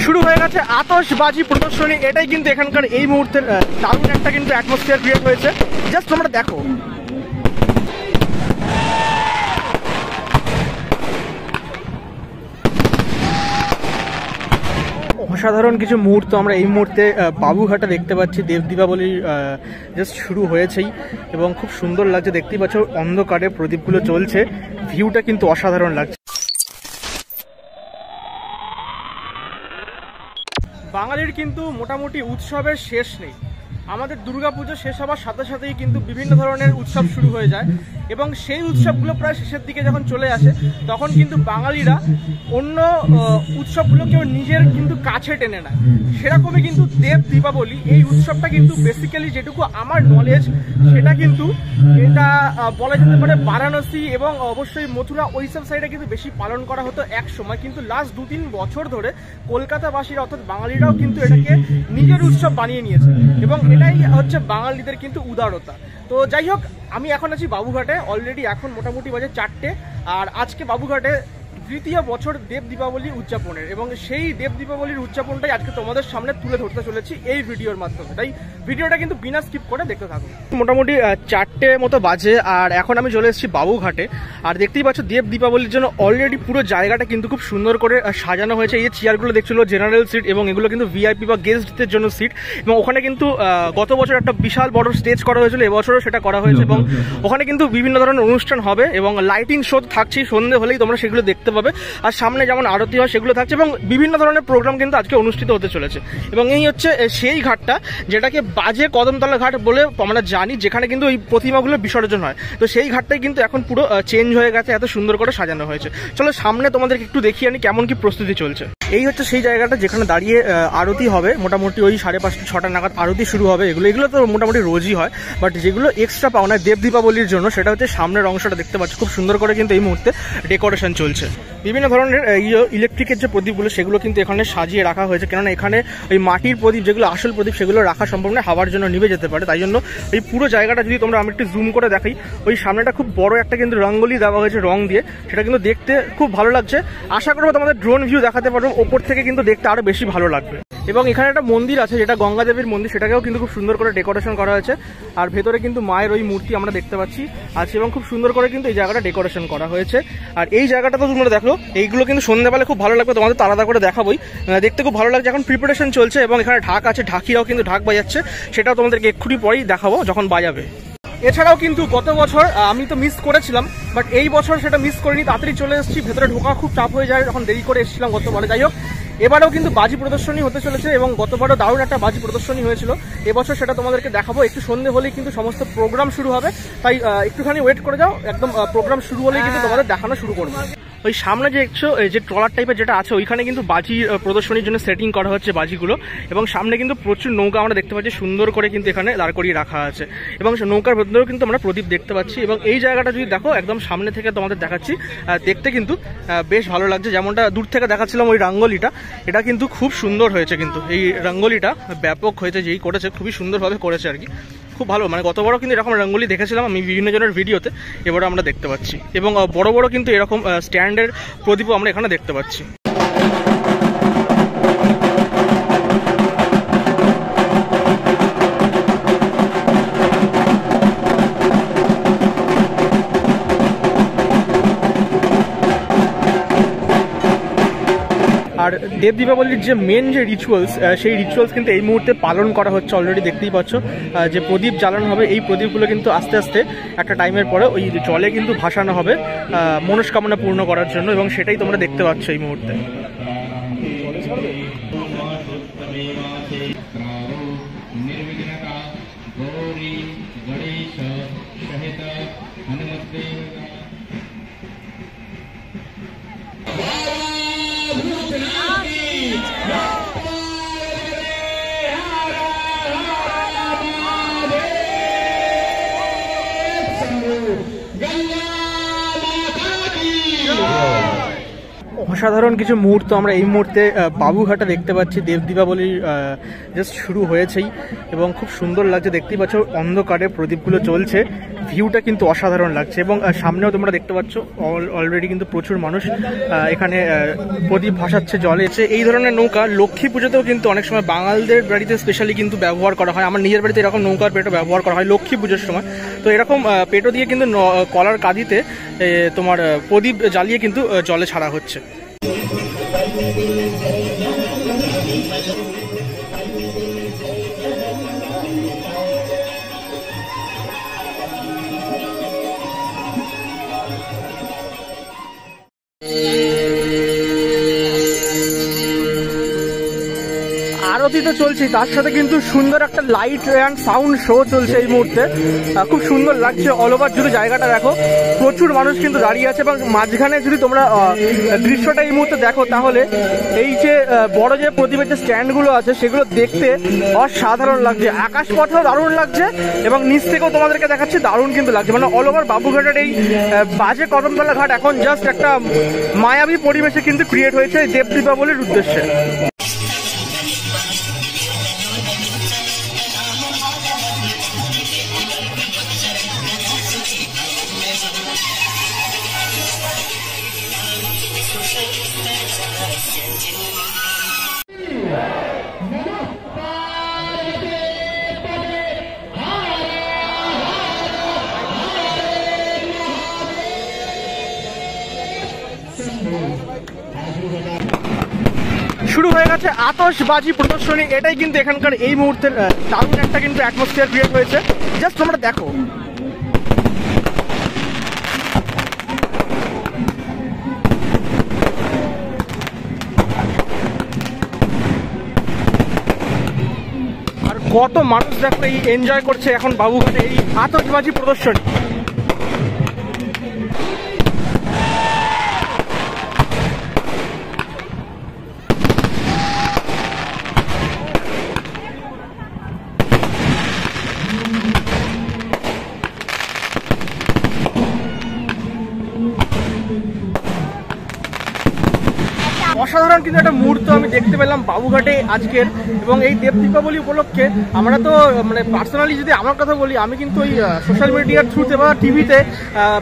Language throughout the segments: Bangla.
শুরু হয়ে গেছে আতশবাজি প্রদর্শনী। এটাই কিন্তু এখানকার এই মুহূর্তের দারুণ একটা কিন্তু অ্যাটমসফিয়ার ক্রিয়েট হয়েছে। জাস্ট তোমরা দেখো, অসাধারণ কিছু মুহূর্ত আমরা এই মুহূর্তে বাবুঘাটে দেখতে পাচ্ছি। দেব দীপাবলির জাস্ট শুরু হয়েছেই এবং খুব সুন্দর লাগছে। দেখতেই পাচ্ছ অন্ধকারে প্রদীপগুলো জ্বলছে, ভিউটা কিন্তু অসাধারণ লাগছে। বাঙালির কিন্তু মোটামুটি উৎসবের শেষ নেই। আমাদের দুর্গাপুজো শেষ হওয়ার সাথে সাথেই কিন্তু বিভিন্ন ধরনের উৎসব শুরু হয়ে যায় এবং সেই উৎসবগুলো প্রায় শেষের দিকে যখন চলে আসে তখন কিন্তু বাঙালিরা অন্য উৎসবগুলোকেও নিজের কিন্তু কাছে টেনে নেয়। সেরকমই কিন্তু দেব দীপাবলি এই উৎসবটা কিন্তু বেসিক্যালি যেটুকু আমার নলেজ সেটা কিন্তু এটা বলা যেতে পারে বারাণসী এবং অবশ্যই মথুরা ওইসব সাইডে কিন্তু বেশি পালন করা হতো এক সময়, কিন্তু লাস্ট 2-3 বছর ধরে কলকাতাবাসীরা অর্থাৎ বাঙালিরাও কিন্তু এটাকে নিজের উৎসব বানিয়ে নিয়েছে এবং এটাই হচ্ছে বাঙালিদের কিন্তু উদারতা। তো যাই হোক, আমি এখন আছি বাবুঘাটে। অলরেডি এখন মোটামুটি বাজে 4টে, আর আজকে বাবুঘাটে তৃতীয় বছর দেব দীপাবলি উদযাপনের এবং সেই দেব দীপাবলির উদযাপনটাই আজকে তোমাদের সামনে তুলে ধরতে চলেছি এই ভিডিওর মাধ্যমে। তাই ভিডিওটা কিন্তু বিনা স্কিপ করে দেখতে থাকো। মোটামুটি 4টে মতো বাজে আর এখন আমি চলে এসেছি বাবুঘাটে। আর দেখতেই পাচ্ছ দেব দীপাবলির জন্য অলরেডি পুরো জায়গাটা কিন্তু খুব সুন্দর করে সাজানো হয়েছে। এই চেয়ারগুলো দেখছিল জেনারেল সিট এবং এগুলো কিন্তু ভিআইপি বা গেস্টদের জন্য সিট এবং ওখানে কিন্তু গত বছর একটা বিশাল বড় স্টেজ করা হয়েছিল, এবছরও সেটা করা হয়েছে এবং ওখানে কিন্তু বিভিন্ন ধরনের অনুষ্ঠান হবে এবং লাইটিং শো থাকছেই। সন্ধ্যে হলেই তোমরা সেগুলো দেখতে পাবে। আর সামনে যেমন আরতি হয় সেগুলো থাকছে এবং বিভিন্ন ধরনের প্রোগ্রাম কিন্তু আজকে অনুষ্ঠিত হতে চলেছে। এবং এই হচ্ছে সেই ঘাটটা যেটাকে বাজে কদমতলা ঘাট বলে আমরা জানি, যেখানে কিন্তু এই প্রতিমাগুলো বিসর্জন হয়। তো সেই ঘাটটাই কিন্তু এখন পুরো চেঞ্জ হয়ে গেছে, এত সুন্দর করে সাজানো হয়েছে। চলো সামনে তোমাদেরকে একটু দেখিয়ে আনি কেমন কি প্রস্তুতি চলছে। এই হচ্ছে সেই জায়গাটা যেখানে দাঁড়িয়ে আরতি হবে। মোটামুটি ওই 5:30-6টা নাগাদ আরতি শুরু হবে। এগুলো তো মোটামুটি রোজই হয়, বাট যেগুলো এক্সট্রা পাওনা দেব দীপাবলির জন্য সেটা হচ্ছে সামনের অংশটা দেখতে পাচ্ছ। খুব সুন্দর করে কিন্তু এই মুহূর্তে ডেকোরেশন চলছে। বিভিন্ন ধরনের ইলেকট্রিকের যে প্রদীপগুলো সেগুলো কিন্তু এখানে সাজিয়ে রাখা হয়েছে, কেননা এখানে ওই মাটির প্রদীপ যেগুলো আসল প্রদীপ সেগুলো রাখা সম্ভব নয়, হাওয়ার জন্য নিভে যেতে পারে। তাই জন্য এই পুরো জায়গাটা যদি তোমরা আমি একটু জুম করে দেখাই, ওই সামনেটা খুব বড় একটা কিন্তু রঙ্গোলি দেওয়া হয়েছে রং দিয়ে, সেটা কিন্তু দেখতে খুব ভালো লাগছে। আশা করবো তোমাদের ড্রোন ভিউ দেখাতে পারবো, ওপর থেকে কিন্তু দেখতে আরো বেশি ভালো লাগবে। এবং এখানে একটা মন্দির আছে যেটা গঙ্গা দেবীর মন্দির, সেটাকেও কিন্তু খুব সুন্দর করে ডেকোরেশন করা হয়েছে। আর ভেতরে কিন্তু মায়ের ওই মূর্তি আমরা দেখতে পাচ্ছি আছে এবং খুব সুন্দর করে কিন্তু এই জায়গাটা ডেকোরেশন করা হয়েছে। আর এই জায়গাটা তো তোমরা দেখো, এইগুলো কিন্তু সন্ধ্যাবেলা খুব ভালো লাগবে, তোমাদের তো আলাদা করে দেখাবোই। দেখতে খুব ভালো লাগছে। এখন প্রিপারেশন চলছে এবং এখানে ঢাক আছে, ঢাকিরাও কিন্তু ঢাক বাজাচ্ছে, সেটাও তোমাদেরকে এক্ষুনি পরেই দেখাবো যখন বাজাবে। এছাড়াও কিন্তু গত বছর আমি তো মিস করেছিলাম, বাট এই বছর সেটা মিস করিনি, তাড়াতাড়ি চলে এসেছি। ভেতরে ঢোকা খুব চাপ হয়ে যায়, যখন দেরি করে এসেছিলাম গতবারে। যাই হোক, এবারেও কিন্তু বাজি প্রদর্শনী হতে চলেছে এবং গতবারও দারুণ একটা বাজি প্রদর্শনী হয়েছিল। এবছর সেটা তোমাদেরকে দেখাবো। একটু সন্ধে হলেই কিন্তু সমস্ত প্রোগ্রাম শুরু হবে, তাই একটুখানি ওয়েট করে যাও। একদম প্রোগ্রাম শুরু হলেই কিন্তু তোমাদের দেখানো শুরু করবো। ওই সামনে যে একটু যে ট্রলার টাইপের যেটা আছে ওইখানে কিন্তু বাজি প্রদর্শনীর জন্য সেটিং করা হচ্ছে বাজিগুলো এবং সামনে কিন্তু প্রচুর নৌকা আমরা দেখতে পাচ্ছি, সুন্দর করে কিন্তু এখানে দাঁড় করিয়ে রাখা আছে এবং নৌকার ভেতরেও কিন্তু আমরা প্রদীপ দেখতে পাচ্ছি। এবং এই জায়গাটা যদি দেখো একদম সামনে থেকে তোমাদের দেখাচ্ছি, দেখতে কিন্তু বেশ ভালো লাগছে। যেমনটা দূর থেকে দেখাচ্ছিলাম ওই রঙ্গোলিটা, এটা কিন্তু খুব সুন্দর হয়েছে। কিন্তু এই রঙ্গোলিটা ব্যাপক হয়েছে, যেই করেছে খুবই সুন্দরভাবে করেছে আর কি, খুব ভালো। মানে গতবারও কিন্তু এরকম রঙ্গোলি দেখেছিলাম আমি বিভিন্ন জনের ভিডিওতে, এবারও আমরা দেখতে পাচ্ছি এবং বড় বড় কিন্তু এরকম স্ট্যান্ডের প্রদীপও আমরা এখানে দেখতে পাচ্ছি। আর দেব দীপাবলির যে মেন যে রিচুয়ালস, সেই রিচুয়ালস কিন্তু এই মুহূর্তে পালন করা হচ্ছে। অলরেডি দেখতেই পাচ্ছ যে প্রদীপ জ্বালানো হবে, এই প্রদীপগুলো কিন্তু আস্তে আস্তে একটা টাইমের পরে ওই জলে কিন্তু ভাসানো হবে মনস্কামনা পূর্ণ করার জন্য এবং সেটাই তোমরা দেখতে পাচ্ছ এই মুহূর্তে। অসাধারণ কিছু মুহূর্ত আমরা এই মুহূর্তে বাবুঘাটে দেখতে পাচ্ছি। দেব দীপাবলির জাস্ট শুরু হয়েছেই এবং খুব সুন্দর লাগছে, দেখতেই পাচ্ছ অন্ধকারে প্রদীপগুলো জ্বলছে, ভিউটা কিন্তু অসাধারণ লাগছে। এবং সামনেও তোমরা দেখতে পাচ্ছ অলরেডি কিন্তু প্রচুর মানুষ এখানে প্রদীপ ভাসাচ্ছে জলে। এই ধরনের নৌকা লক্ষ্মী পুজোতেও কিন্তু অনেক সময় বাঙালদের বাড়িতে স্পেশালি কিন্তু ব্যবহার করা হয়। আমার নিজের বাড়িতে এরকম নৌকার পেটো ব্যবহার করা হয় লক্ষ্মী পুজোর সময়। তো এরকম পেটো দিয়ে কিন্তু কলার কাঁদিতে তোমার প্রদীপ জ্বালিয়ে কিন্তু জলে ছাড়া হচ্ছে। আরতি তো চলছে, তার সাথে কিন্তু সুন্দর একটা লাইট অ্যান্ড সাউন্ড শো চলছে এই মুহূর্তে। খুব সুন্দর লাগছে, অল ওভার জুড়ে জায়গাটা দেখো, প্রচুর মানুষ কিন্তু দাঁড়িয়ে আছে। এবং মাঝখানে যদি তোমরা দৃশ্যটা এই মুহূর্তে দেখো তাহলে এই যে বড় যে প্রদীপের যে স্ট্যান্ডগুলো আছে সেগুলো দেখতে অসাধারণ লাগছে। আকাশপথেও দারুণ লাগছে এবং নিচ থেকেও তোমাদেরকে দেখাচ্ছি, দারুণ কিন্তু লাগছে। মানে অল ওভার বাবুঘাটের এই বাজে কদমতলা ঘাট এখন জাস্ট একটা মায়াবী পরিবেশে কিন্তু ক্রিয়েট হয়েছে দেব দীপাবলির উদ্দেশ্যে। শুরু হয়ে গেছে আতশবাজি প্রদর্শনী। এটাই কিন্তু এখানকার এই মুহূর্তের দারুণ একটা কিন্তু অ্যাটমসফিয়ার ক্রিয়েট হয়েছে। জাস্ট তোমরা দেখো, আর কত মানুষ দেখো এই এনজয় করছে এখন বাবুঘাটে এই আতশবাজি প্রদর্শনী। অসাধারণ কিন্তু একটা মুহূর্ত আমি দেখতে পেলাম বাবুঘাটে আজকের। এবং এই দেব দীপাবলি উপলক্ষে আমরা তো মানে পার্সোনালি যদি আমার কথা বলি, আমি কিন্তু ওই সোশ্যাল মিডিয়ার থ্রুতে বা টিভিতে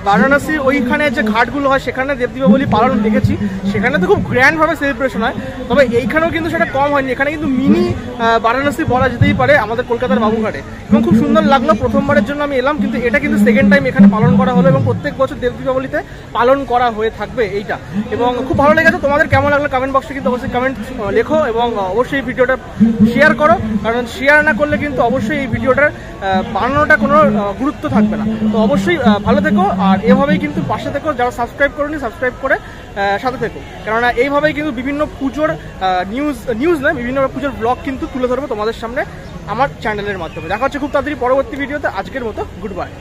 বারাণসী ওইখানে যে ঘাটগুলো হয় সেখানে দেব দীপাবলি পালন দেখেছি। সেখানে তো খুব গ্র্যান্ডভাবে সেলিব্রেশন হয়, তবে এইখানেও কিন্তু সেটা কম হয়নি। এখানে কিন্তু মিনি বারাণসী বলা যেতেই পারে আমাদের কলকাতার বাবুঘাটে। এবং খুব সুন্দর লাগলো, প্রথমবারের জন্য আমি এলাম, কিন্তু এটা কিন্তু সেকেন্ড টাইম এখানে পালন করা হলো এবং প্রত্যেক বছর দেব দীপাবলিতে পালন করা হয়ে থাকবে এইটা। এবং খুব ভালো লেগেছে। তোমাদের কেমন লাগলো কমেন্ট বক্সে কিন্তু অবশ্যই কমেন্ট লেখো এবং অবশ্যই এই ভিডিওটা শেয়ার করো, কারণ শেয়ার না করলে কিন্তু অবশ্যই এই ভিডিওটার বানানোটা কোনো গুরুত্ব থাকবে না। তো অবশ্যই ভালো থেকো আর এভাবেই কিন্তু পাশে থেকো, যারা সাবস্ক্রাইব করোনি সাবস্ক্রাইব করে সাথে থেকো, কেননা এইভাবেই কিন্তু বিভিন্ন পুজোর নিউজ নয়, বিভিন্ন পুজোর ব্লগ কিন্তু তুলে ধরবো তোমাদের সামনে আমার চ্যানেলের মাধ্যমে। দেখা হচ্ছে খুব তাড়াতাড়ি পরবর্তী ভিডিওতে। আজকের মতো গুড বাই।